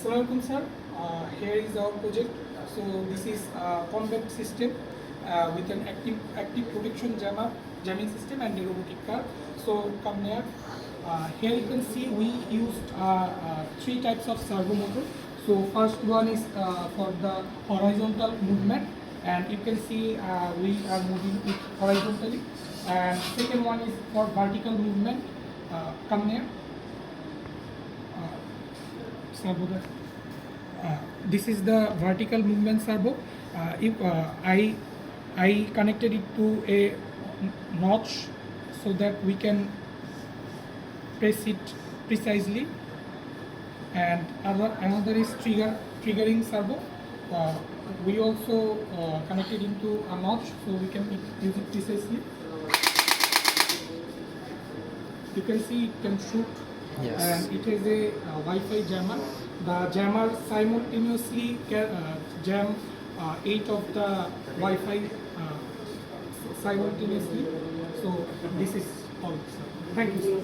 Assalamualaikum sir. Here is our project. So this is a combat system with an active protection jamming system and a robotic car. So come here. Here you can see we used three types of servo motor. So first one is for the horizontal movement, and you can see we are moving it horizontally. And second one is for vertical movement. Come here. Servo that. This is the vertical movement servo. I connected it to a notch so that we can press it precisely. And another is triggering servo. We also connected into a notch so we can use it precisely. You can see it can shoot. Yes. And it is a Wi-Fi jammer. The jammer simultaneously jam 8 of the Wi-Fi simultaneously. So this is all. Thank you, sir.